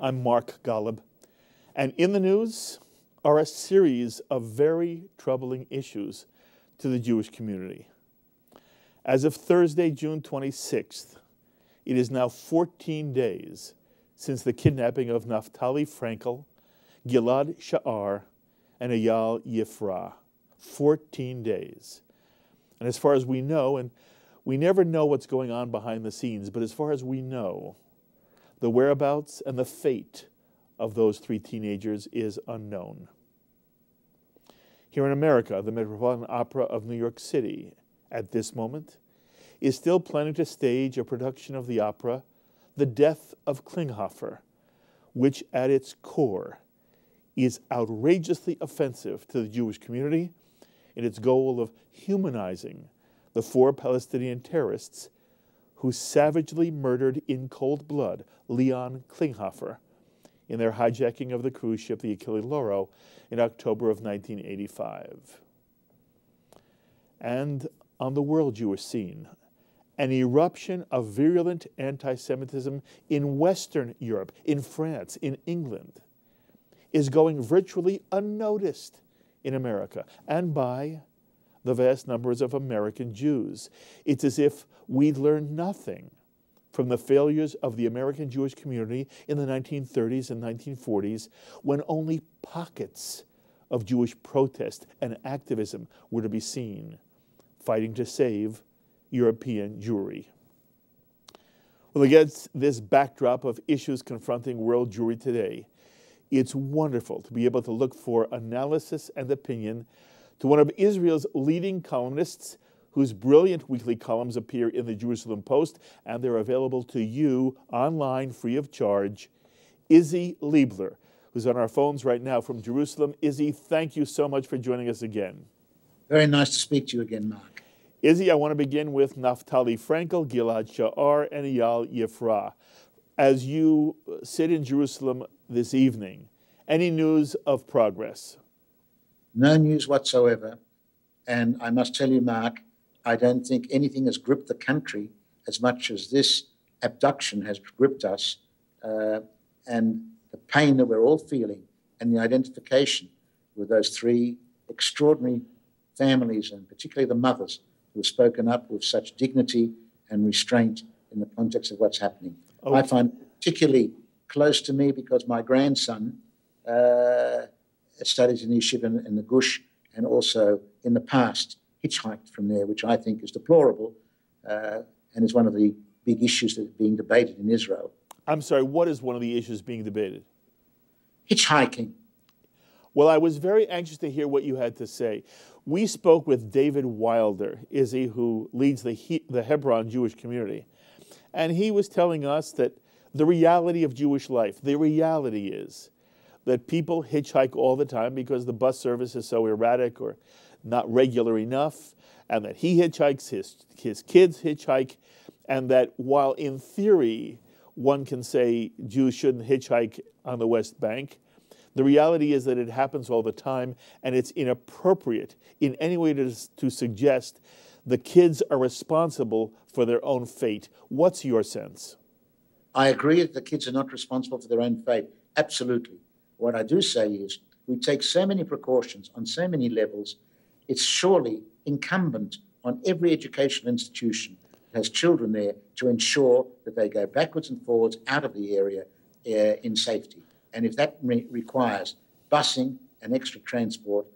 I'm Mark Golub, and in the news are a series of very troubling issues to the Jewish community. As of Thursday, June 26th, it is now 14 days since the kidnapping of Naftali Frankel, Gilad Sha'ar, and Eyal Yifrah. 14 days. And as far as we know, and we never know what's going on behind the scenes, but as far as we know, the whereabouts and the fate of those three teenagers is unknown. Here in America, the Metropolitan Opera of New York City, at this moment, is still planning to stage a production of the opera, The Death of Klinghoffer, which at its core is outrageously offensive to the Jewish community in its goal of humanizing the four Palestinian terrorists who savagely murdered in cold blood Leon Klinghoffer in their hijacking of the cruise ship the Achille Lauro in October of 1985. And on the world Jewish scene, an eruption of virulent anti-Semitism in Western Europe, in France, in England, is going virtually unnoticed in America and by the vast numbers of American Jews. It's as if we learned nothing from the failures of the American Jewish community in the 1930s and 1940s, when only pockets of Jewish protest and activism were to be seen, fighting to save European Jewry. Well, against this backdrop of issues confronting world Jewry today, it's wonderful to be able to look for analysis and opinion to one of Israel's leading columnists, whose brilliant weekly columns appear in the Jerusalem Post, and they're available to you online free of charge, Isi Leibler, who's on our phones right now from Jerusalem. Isi, thank you so much for joining us again. Very nice to speak to you again, Mark. Isi, I want to begin with Naftali Frankel, Gilad Sha'ar, and Eyal Yifrah. As you sit in Jerusalem this evening, any news of progress? No news whatsoever. And I must tell you, Mark, I don't think anything has gripped the country as much as this abduction has gripped us, and the pain that we're all feeling and the identification with those three extraordinary families, and particularly the mothers who have spoken up with such dignity and restraint in the context of what's happening. Okay. I find it particularly close to me because my grandson studies in yeshiva in the Gush, and also in the past hitchhiked from there, which I think is deplorable and is one of the big issues that are being debated in Israel. I'm sorry, what is one of the issues being debated? Hitchhiking. Well, I was very anxious to hear what you had to say. We spoke with David Wilder, Izzy, who leads the Hebron Jewish community, and he was telling us that the reality of Jewish life, the reality is that people hitchhike all the time because the bus service is so erratic or not regular enough, and that he hitchhikes, his kids hitchhike, and that while in theory one can say Jews shouldn't hitchhike on the West Bank, the reality is that it happens all the time, and it's inappropriate in any way to suggest the kids are responsible for their own fate. What's your sense? I agree that the kids are not responsible for their own fate. Absolutely. What I do say is we take so many precautions on so many levels. It's surely incumbent on every educational institution that has children there to ensure that they go backwards and forwards out of the area in safety. And if that requires busing and extra transport,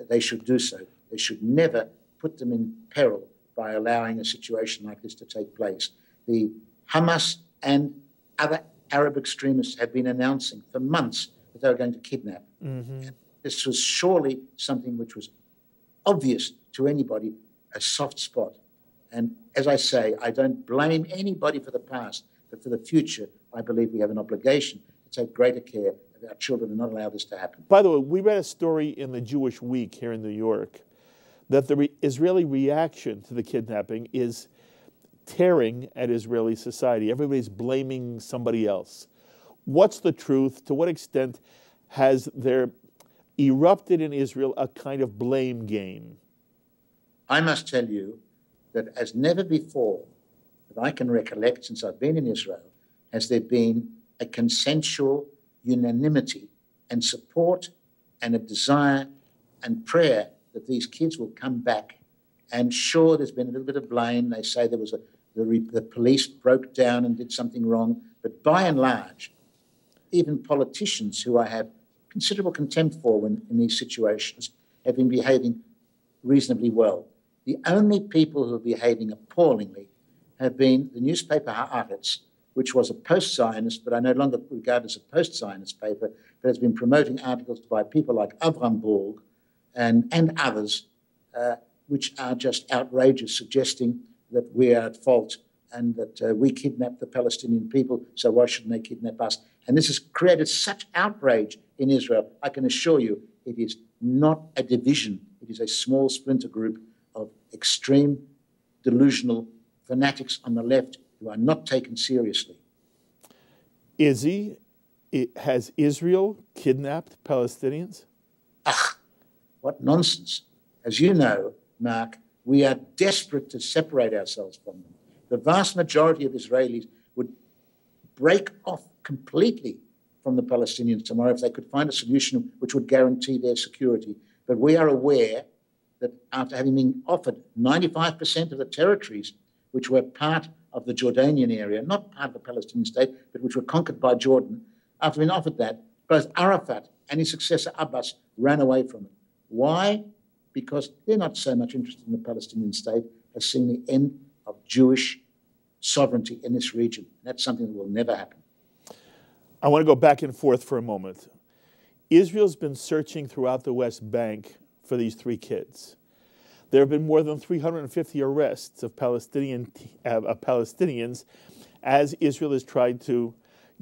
they should do so. They should never put them in peril by allowing a situation like this to take place. The Hamas and other Arab extremists have been announcing for months that they were going to kidnap. Mm-hmm. This was surely something which was obvious to anybody, a soft spot. And as I say, I don't blame anybody for the past, but for the future, I believe we have an obligation to take greater care of our children and not allow this to happen. By the way, we read a story in the Jewish Week here in New York that the Israeli reaction to the kidnapping is tearing at Israeli society. Everybody's blaming somebody else. What's the truth? To what extent has there erupted in Israel a kind of blame game? I must tell you that as never before that I can recollect since I've been in Israel, has there been a consensual unanimity and support and a desire and prayer that these kids will come back. And sure, there's been a little bit of blame. They say there was the police broke down and did something wrong. But by and large, even politicians who I have considerable contempt for in these situations have been behaving reasonably well. The only people who are behaving appallingly have been the newspaper Haaretz, which was a post-Zionist, but I no longer regard it as a post-Zionist paper, but has been promoting articles by people like Avram Borg and others, which are just outrageous, suggesting that we are at fault and that we kidnapped the Palestinian people, so why shouldn't they kidnap us? And this has created such outrage in Israel. I can assure you it is not a division. It is a small splinter group of extreme, delusional fanatics on the left who are not taken seriously. Isi, has Israel kidnapped Palestinians? What nonsense. As you know, Mark, we are desperate to separate ourselves from them. The vast majority of Israelis would break off completely from the Palestinians tomorrow if they could find a solution which would guarantee their security. But we are aware that after having been offered 95% of the territories which were part of the Jordanian area, not part of the Palestinian state, but which were conquered by Jordan, after being offered that, both Arafat and his successor Abbas ran away from it. Why? Because they're not so much interested in the Palestinian state as seeing the end of Jewish sovereignty in this region. That's something that will never happen. I want to go back and forth for a moment. Israel's been searching throughout the West Bank for these three kids. There have been more than 350 arrests of Palestinians as Israel has tried to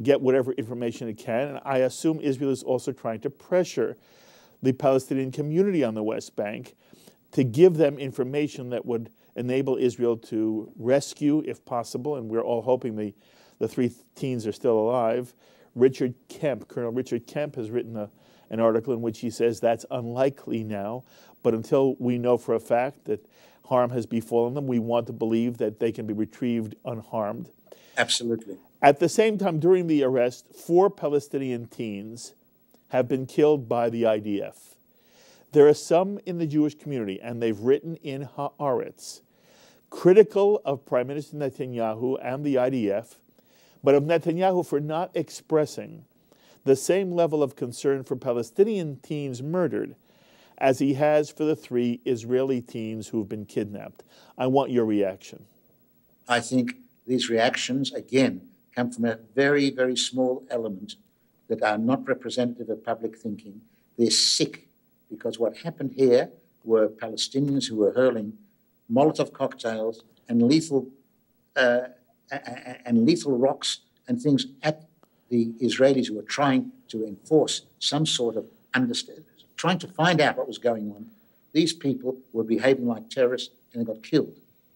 get whatever information it can. And I assume Israel is also trying to pressure the Palestinian community on the West Bank to give them information that would enable Israel to rescue, if possible, and we're all hoping the three teens are still alive. Colonel Richard Kemp has written an article in which he says that's unlikely now, but until we know for a fact that harm has befallen them, we want to believe that they can be retrieved unharmed. Absolutely. At the same time, during the arrest, 4 Palestinian teens have been killed by the IDF. There are some in the Jewish community, and they've written in Haaretz, critical of Prime Minister Netanyahu and the IDF, but of Netanyahu for not expressing the same level of concern for Palestinian teens murdered as he has for the 3 Israeli teens who've been kidnapped. I want your reaction. I think these reactions, again, come from a very, very small element that are not representative of public thinking. They're sick, because what happened here were Palestinians who were hurling Molotov cocktails and lethal rocks and things at the Israelis who were trying to enforce some sort of understanding, trying to find out what was going on. These people were behaving like terrorists and they got killed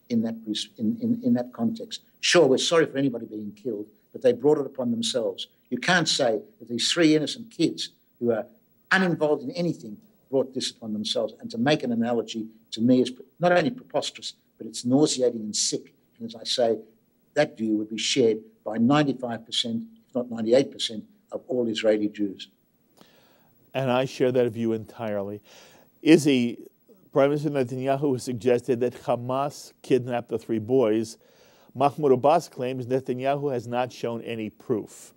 in that context. Sure, we're sorry for anybody being killed, but they brought it upon themselves. You can't say that these 3 innocent kids who are uninvolved in anything brought this upon themselves. And to make an analogy, to me, is not only preposterous, but it's nauseating and sick. And as I say, that view would be shared by 95%, if not 98%, of all Israeli Jews. And I share that view entirely. Isi, Prime Minister Netanyahu has suggested that Hamas kidnapped the 3 boys. Mahmoud Abbas claims Netanyahu has not shown any proof.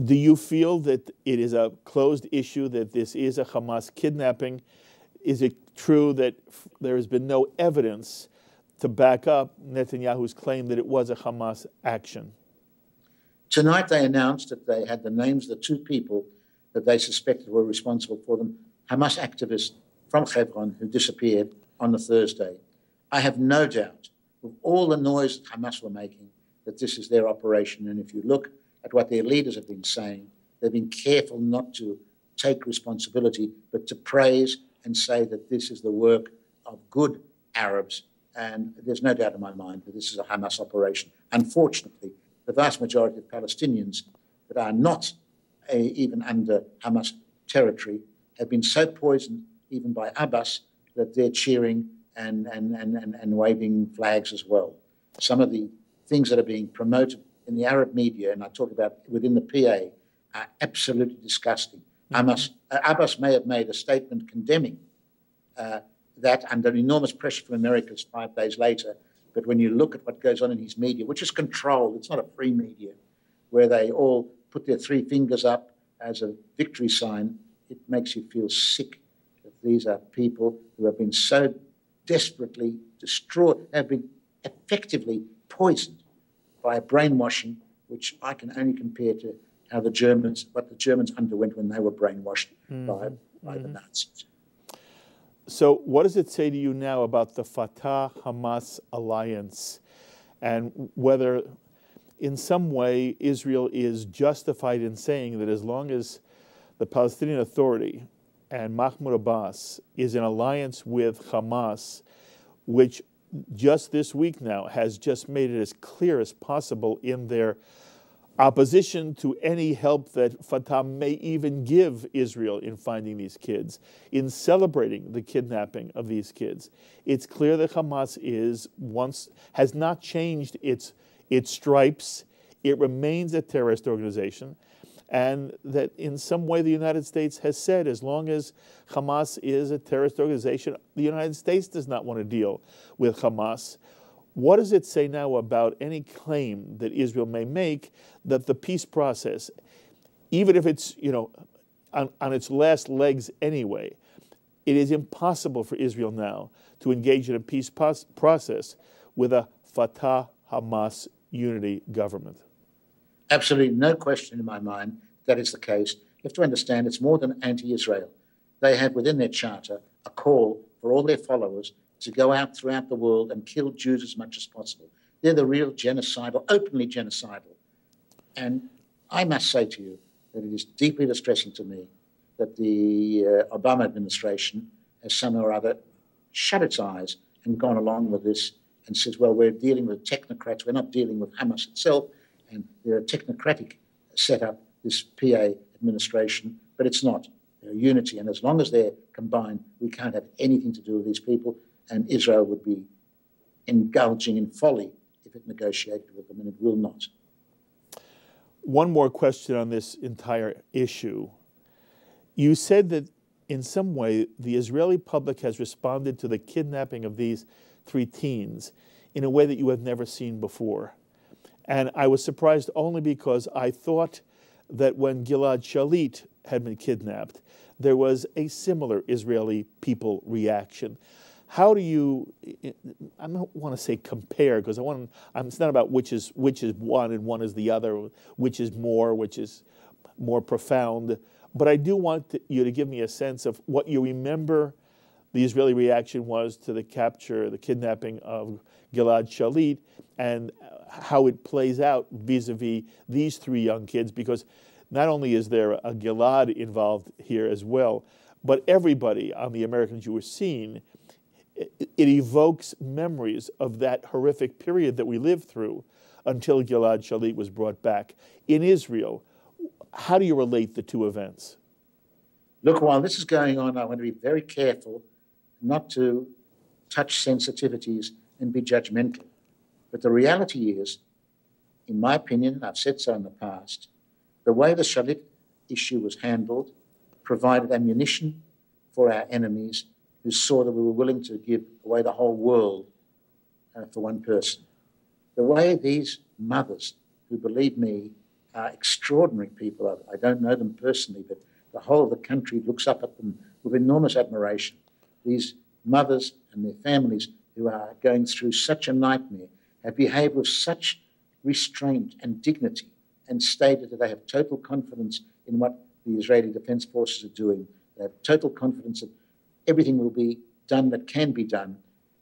Do you feel that it is a closed issue, that this is a Hamas kidnapping? Is it true that there has been no evidence to back up Netanyahu's claim that it was a Hamas action? Tonight they announced that they had the names of the 2 people that they suspected were responsible for them, Hamas activists from Hebron who disappeared on the Thursday. I have no doubt, with all the noise that Hamas were making, that this is their operation. And if you look at what their leaders have been saying, they've been careful not to take responsibility, but to praise and say that this is the work of good Arabs. And there's no doubt in my mind that this is a Hamas operation. Unfortunately, the vast majority of Palestinians that are not even under Hamas territory have been so poisoned, even by Abbas, that they're cheering and waving flags as well. Some of the things that are being promoted in the Arab media, and I talk about within the PA, are absolutely disgusting. Abbas may have made a statement condemning that under enormous pressure from America 5 days later, but when you look at what goes on in his media, which is controlled, it's not a free media, where they all put their 3 fingers up as a victory sign, it makes you feel sick that these are people who have been so desperately destroyed, have been effectively poisoned by a brainwashing, which I can only compare to how what the Germans underwent when they were brainwashed by the Nazis. So what does it say to you now about the Fatah-Hamas alliance and whether in some way Israel is justified in saying that as long as the Palestinian Authority and Mahmoud Abbas is in alliance with Hamas, which just this week now has just made it as clear as possible in their opposition to any help that Fatah may even give Israel in finding these kids, in celebrating the kidnapping of these kids. It's clear that Hamas has not changed its stripes. It remains a terrorist organization, and that in some way the United States has said as long as Hamas is a terrorist organization, the United States does not want to deal with Hamas. What does it say now about any claim that Israel may make that the peace process, even if it's on its last legs anyway, it is impossible for Israel now to engage in a peace process with a Fatah-Hamas unity government? Absolutely no question in my mind that is the case. You have to understand it's more than anti-Israel. They have within their charter a call for all their followers to go out throughout the world and kill Jews as much as possible. They're the real genocidal, openly genocidal. And I must say to you that it is deeply distressing to me that the Obama administration has somehow or other shut its eyes and gone along with this and says, well, we're dealing with technocrats, we're not dealing with Hamas itself, and they're a technocratic setup, this PA administration, but it's not. They're a unity, and as long as they're combined, we can't have anything to do with these people, and Israel would be indulging in folly if it negotiated with them, and it will not. One more question on this entire issue. You said that in some way the Israeli public has responded to the kidnapping of these 3 teens in a way that you have never seen before. And I was surprised only because I thought that when Gilad Shalit had been kidnapped, there was a similar Israeli people reaction. How do you, I don't want to say compare, because it's not about which is one and one is the other, which is more profound, but I do want you to give me a sense of what you remember the Israeli reaction was to the kidnapping of Gilad Shalit, and how it plays out vis-a-vis these 3 young kids, because not only is there a Gilad involved here as well, but everybody on the American Jewish scene, it evokes memories of that horrific period that we lived through until Gilad Shalit was brought back. In Israel, how do you relate the 2 events? Look, while this is going on, I want to be very careful not to touch sensitivities and be judgmental. But the reality is, in my opinion, and I've said so in the past, the way the Shalit issue was handled provided ammunition for our enemies who saw that we were willing to give away the whole world for one person. The way these mothers, who believe me, are extraordinary people, I don't know them personally, but the whole of the country looks up at them with enormous admiration. These mothers and their families who are going through such a nightmare have behaved with such restraint and dignity and stated that they have total confidence in what the Israeli Defense Forces are doing. They have total confidence that everything will be done that can be done.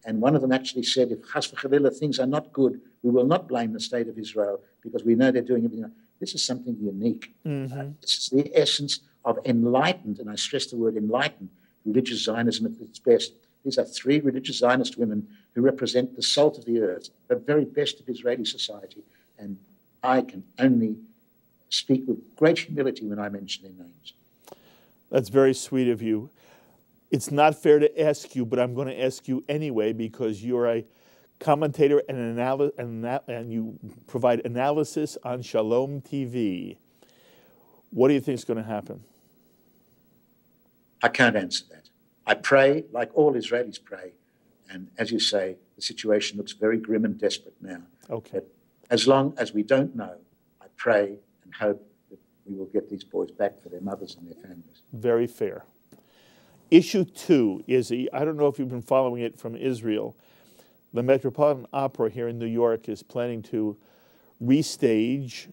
And one of them actually said, if Chas v'Chalila things are not good, we will not blame the state of Israel because we know they're doing everything. This is something unique. This is the essence of enlightened, and I stress the word enlightened, religious Zionism at its best. These are 3 religious Zionist women who represent the salt of the earth, the very best of Israeli society. And I can only speak with great humility when I mention their names. That's very sweet of you. It's not fair to ask you, but I'm going to ask you anyway because you're a commentator and you provide analysis on Shalom TV. What do you think is going to happen? I can't answer that. I pray like all Israelis pray. And as you say, the situation looks very grim and desperate now. Okay. But as long as we don't know, I pray and hope that we will get these boys back for their mothers and their families. Very fair. Issue 2, Isi, I don't know if you've been following it from Israel. The Metropolitan Opera here in New York is planning to restage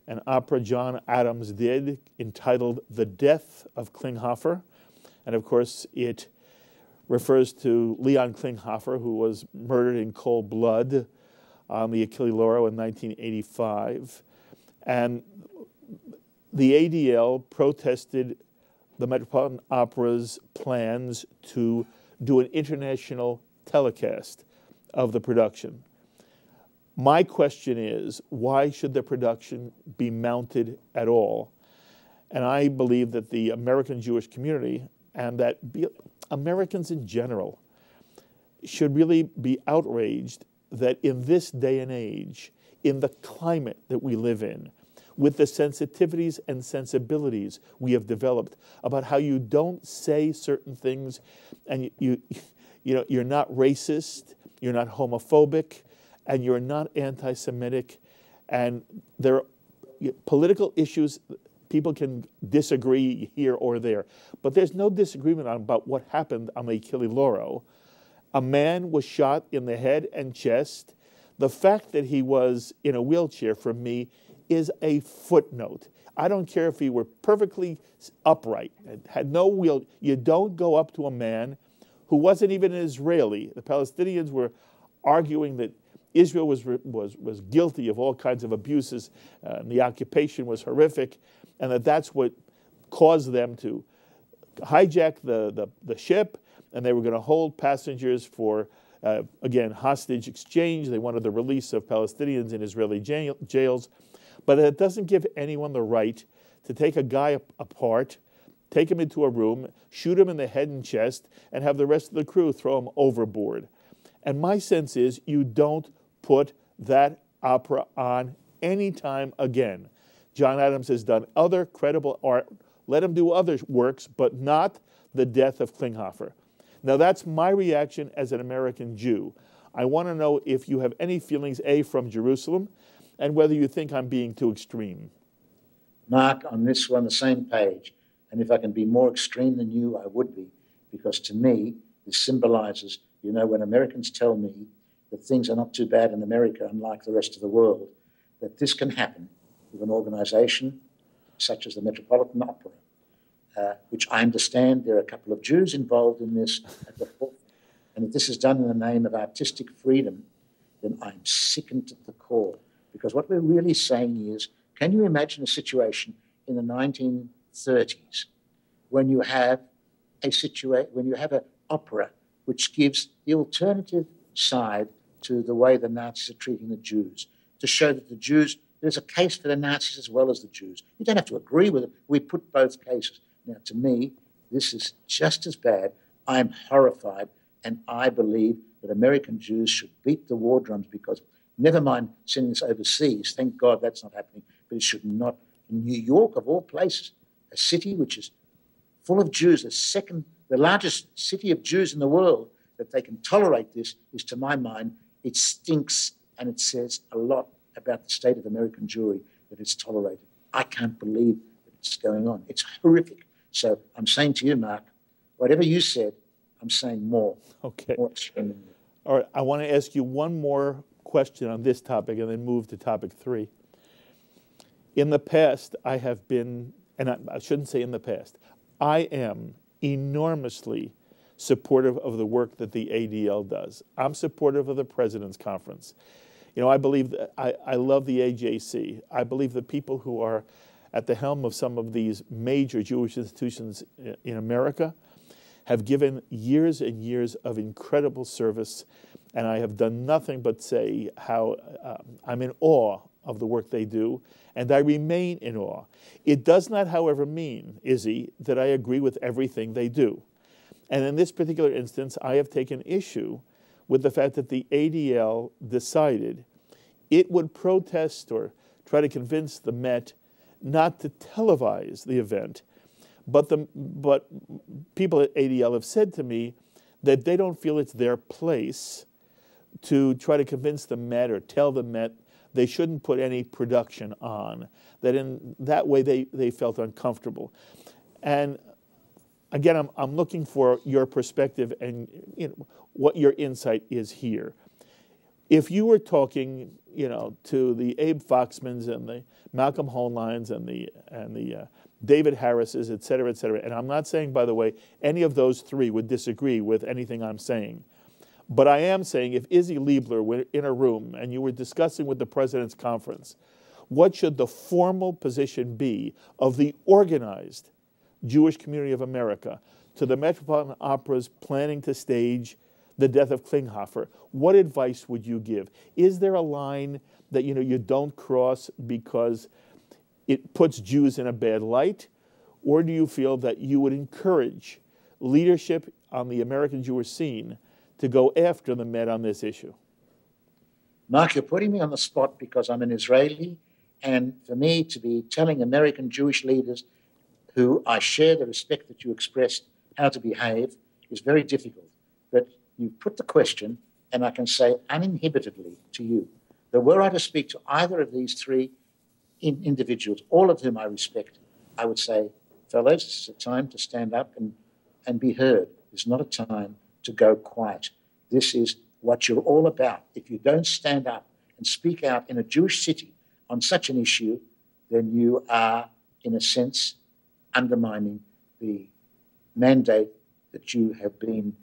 an opera John Adams did entitled The Death of Klinghoffer. And of course, it refers to Leon Klinghoffer, who was murdered in cold blood on the Achille Lauro in 1985. And the ADL protested the Metropolitan Opera's plans to do an international telecast of the production. My question is, why should the production be mounted at all? And I believe that the American Jewish community and that Americans in general should really be outraged that in this day and age, in the climate that we live in, with the sensitivities and sensibilities we have developed about how you don't say certain things, and you're not racist, you're not homophobic, and you're not anti-Semitic, and there are political issues. People can disagree here or there, but there's no disagreement about what happened on the Achille Lauro. A man was shot in the head and chest. The fact that he was in a wheelchair, for me, is a footnote. I don't care if he were perfectly upright, had no wheel. You don't go up to a man who wasn't even an Israeli. The Palestinians were arguing that Israel was guilty of all kinds of abuses, and the occupation was horrific, and that's what caused them to hijack the ship, and they were going to hold passengers for, again, hostage exchange. They wanted the release of Palestinians in Israeli jails. But it doesn't give anyone the right to take a guy apart, take him into a room, shoot him in the head and chest, and have the rest of the crew throw him overboard. And my sense is you don't put that opera on any time again. John Adams has done other credible art. Let him do other works, but not The Death of Klinghoffer. Now, that's my reaction as an American Jew. I want to know if you have any feelings, A, from Jerusalem, and whether you think I'm being too extreme. Mark, on this, we're on the same page. And if I can be more extreme than you, I would be. Because to me, this symbolizes, when Americans tell me that things are not too bad in America, unlike the rest of the world, that this can happen with an organization such as the Metropolitan Opera, which I understand there are a couple of Jews involved in this at the forefront, and if this is done in the name of artistic freedom, then I'm sickened to the core. Because what we're really saying is, can you imagine a situation in the 1930s when you have an opera which gives the alternative side to the way the Nazis are treating the Jews, to show that the Jews, there's a case for the Nazis as well as the Jews. You don't have to agree with it. We put both cases. Now, to me, this is just as bad. I'm horrified, and I believe that American Jews should beat the war drums, because never mind sending this overseas, thank God that's not happening, but it should not. In New York, of all places, a city which is full of Jews, the largest city of Jews in the world, that they can tolerate this is, to my mind, it stinks, and it says a lot about the state of American Jewry that it's tolerated. I can't believe that it's going on. It's horrific. So I'm saying to you, Mark, whatever you said, I'm saying more. Okay. More extreme than you. All right, I want to ask you one more question on this topic and then move to topic 3. In the past, I have been, and I shouldn't say in the past, I am enormously supportive of the work that the ADL does. I'm supportive of the President's Conference. I believe that I love the AJC. I believe the people who are at the helm of some of these major Jewish institutions in America have given years and years of incredible service, and I have done nothing but say how I'm in awe of the work they do, and I remain in awe. It does not, however, mean, Isi, that I agree with everything they do. And in this particular instance, I have taken issue with the fact that the ADL decided it would protest or try to convince the Met not to televise the event. But people at ADL have said to me that they don't feel it's their place to try to convince the Met or tell the Met they shouldn't put any production on, that in that way they felt uncomfortable. And again, I'm looking for your perspective and what your insight is here. If you were talking, to the Abe Foxmans and the Malcolm Hoenleins and the David Harrises, et cetera, and I'm not saying, by the way, any of those three would disagree with anything I'm saying, but I am saying if Isi Leibler were in a room and you were discussing with the President's Conference, what should the formal position be of the organized Jewish community of America to the Metropolitan Opera's planning to stage the Death of Klinghoffer? What advice would you give? Is there a line that you don't cross because it puts Jews in a bad light? Or do you feel that you would encourage leadership on the American Jewish scene to go after the Met on this issue? Mark, you're putting me on the spot because I'm an Israeli, and for me to be telling American Jewish leaders who I share the respect that you expressed how to behave is very difficult. But you put the question, and I can say uninhibitedly to you that were I to speak to either of these three individuals, all of whom I respect, I would say, fellows, this is a time to stand up and be heard. It's not a time to go quiet. This is what you're all about. If you don't stand up and speak out in a Jewish city on such an issue, then you are, in a sense, undermining the mandate that you have been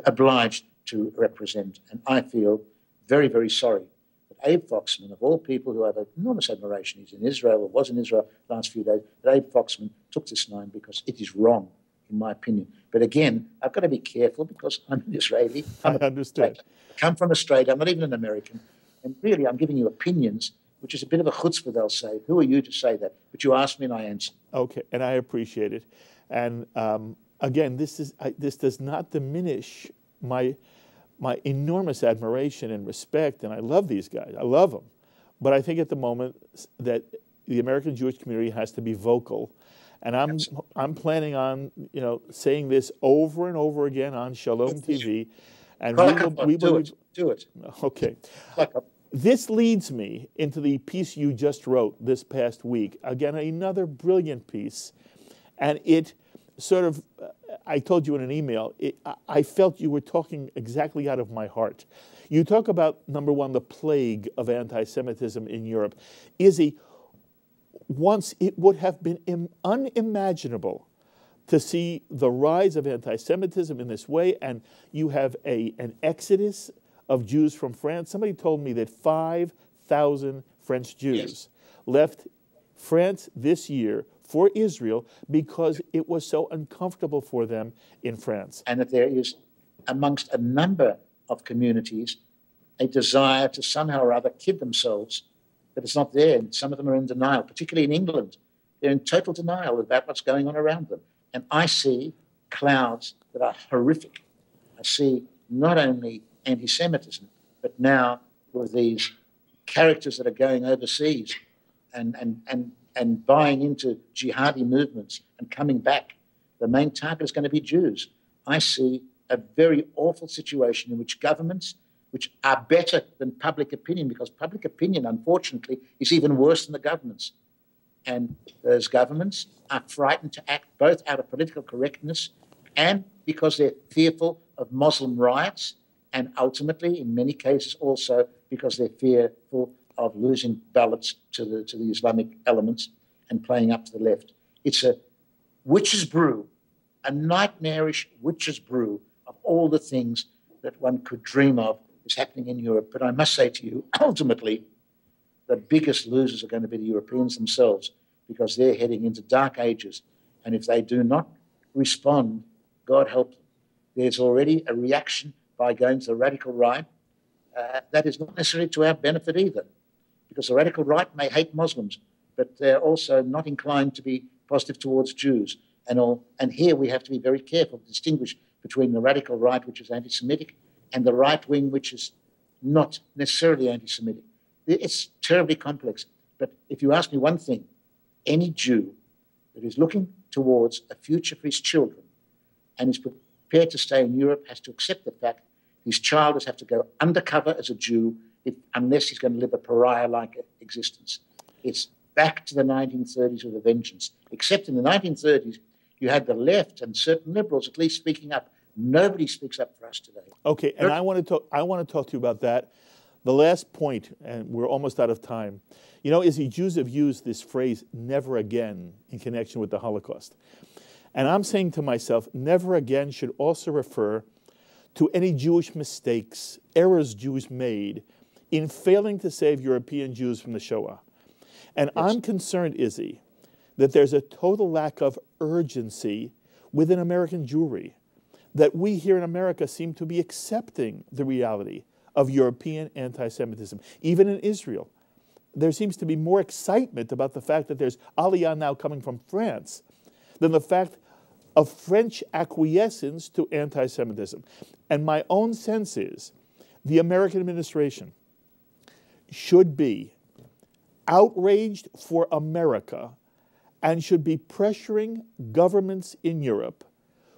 obliged to represent. And I feel very, very sorry that Abe Foxman, of all people who I have enormous admiration, he's in Israel or was in Israel the last few days, that Abe Foxman took this line because it is wrong, in my opinion. But again, I've got to be careful because I'm an Israeli. I understand. I come from Australia. I'm not even an American. And really, I'm giving you opinions, which is a bit of a chutzpah, they'll say. Who are you to say that? But you asked me and I answered. Okay, and I appreciate it. And again, this does not diminish my enormous admiration and respect, and I love these guys. I love them. But I think at the moment that the American Jewish community has to be vocal. And I'm planning on saying this over and over again on Shalom TV, and we will do it. Okay. This leads me into the piece you just wrote this past week. Again, another brilliant piece, and it sort of, I told you in an email, I felt you were talking exactly out of my heart. You talk about, number one, the plague of anti-Semitism in Europe. Isi, once it would have been unimaginable to see the rise of anti-Semitism in this way, and you have an exodus of Jews from France. Somebody told me that 5,000 French Jews left France this year for Israel because it was so uncomfortable for them in France. And that there is, amongst a number of communities, a desire to somehow or other kid themselves, but it's not there. And some of them are in denial, particularly in England. They're in total denial about what's going on around them. And I see clouds that are horrific. I see not only anti-Semitism, but now with these characters that are going overseas and buying into jihadi movements and coming back. The main target is going to be Jews. I see a very awful situation in which governments, which are better than public opinion, because public opinion, unfortunately, is even worse than the governments. And those governments are frightened to act both out of political correctness and because they're fearful of Muslim riots, and ultimately, in many cases also, because they're fearful of losing ballots to the Islamic elements and playing up to the left. It's a witch's brew, a nightmarish witch's brew of all the things that one could dream of is happening in Europe. But I must say to you, ultimately, the biggest losers are going to be the Europeans themselves, because they're heading into dark ages. And if they do not respond, God help them. There's already a reaction by going to the radical right. That is not necessarily to our benefit either, because the radical right may hate Muslims, but they're also not inclined to be positive towards Jews and all. And here we have to be very careful to distinguish between the radical right, which is anti-Semitic, and the right wing, which is not necessarily anti-Semitic. It's terribly complex. But if you ask me one thing, any Jew that is looking towards a future for his children and is prepared to stay in Europe has to accept the fact his child has to go undercover as a Jew unless he's going to live a pariah-like existence. It's back to the 1930s with a vengeance. Except in the 1930s, you had the left and certain liberals at least speaking up. Nobody speaks up for us today. Okay, and I want to talk to you about that. The last point, and we're almost out of time. You know, Isi, Jews have used this phrase, never again, in connection with the Holocaust. And I'm saying to myself, never again should also refer to any Jewish mistakes, errors Jews made in failing to save European Jews from the Shoah. And yes. I'm concerned, Isi, that there's a total lack of urgency within American Jewry, that we here in America seem to be accepting the reality of European anti-Semitism. Even in Israel, there seems to be more excitement about the fact that there's Aliyah now coming from France than the fact of French acquiescence to anti-Semitism. And my own sense is the American administration should be outraged for America and should be pressuring governments in Europe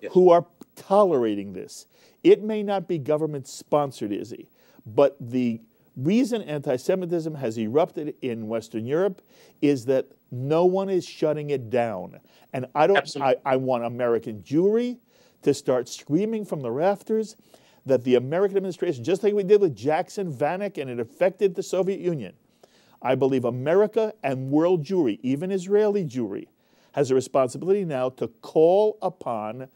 yes. who are tolerating this. It may not be government-sponsored, Isi, but the reason anti-Semitism has erupted in Western Europe is that no one is shutting it down. And I want American Jewry to start screaming from the rafters that the American administration, just like we did with Jackson, Vanik, and it affected the Soviet Union, I believe America and world Jewry, even Israeli Jewry, has a responsibility now to call upon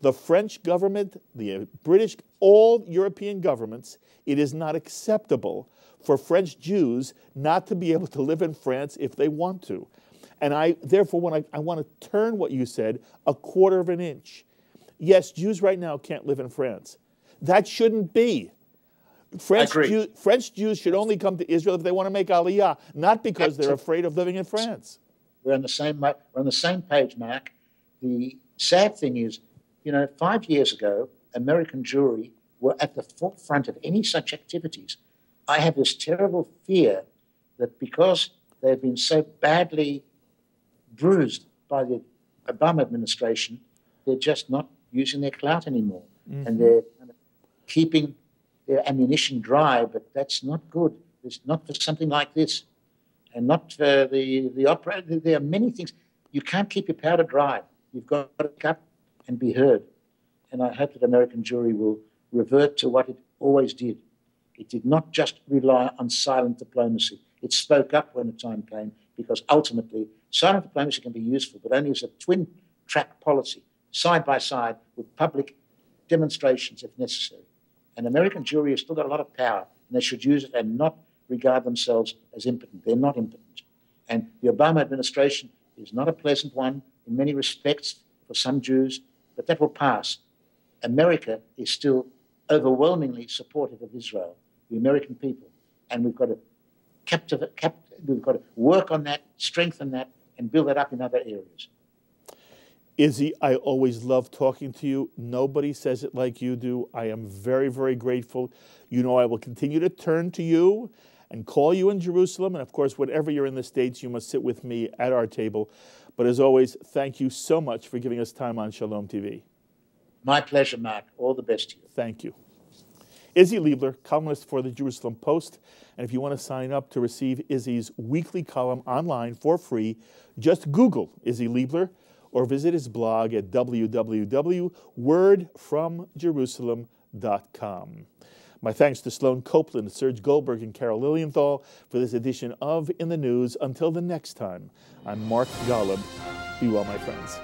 the French government, the British, all European governments. It is not acceptable for French Jews not to be able to live in France if they want to. And therefore, I want to turn what you said a quarter of an inch. Yes, Jews right now can't live in France. That shouldn't be. French Jews should only come to Israel if they want to make Aliyah, not because they're afraid of living in France. We're on the same page, Mark. The sad thing is, 5 years ago, American Jewry were at the forefront of any such activities. I have this terrible fear that because they've been so badly bruised by the Obama administration, they're just not using their clout anymore. Mm-hmm. And they're kind of keeping their ammunition dry, but that's not good. It's not for something like this. And not for the opera. There are many things. You can't keep your powder dry. You've got to cut and be heard. And I hope that American Jewry will revert to what it always did. It did not just rely on silent diplomacy. It spoke up when the time came, because ultimately silent diplomacy can be useful, but only as a twin-track policy, side by side with public demonstrations if necessary. And American Jewry has still got a lot of power, and they should use it and not regard themselves as impotent. They're not impotent. And the Obama administration is not a pleasant one in many respects for some Jews, but that will pass. America is still overwhelmingly supportive of Israel, the American people, and we've got to work on that, strengthen that, and build that up in other areas. Isi, I always love talking to you. Nobody says it like you do. I am very, very grateful. You know I will continue to turn to you and call you in Jerusalem. And of course, whenever you're in the States, you must sit with me at our table. But as always, thank you so much for giving us time on Shalom TV. My pleasure, Mark. All the best to you. Thank you. Isi Leibler, columnist for the Jerusalem Post. And if you want to sign up to receive Isi's weekly column online for free, just Google Isi Leibler or visit his blog at www.wordfromjerusalem.com. My thanks to Sloan Copeland, Serge Goldberg, and Carol Lilienthal for this edition of In the News. Until the next time, I'm Mark Golub. Be well, my friends.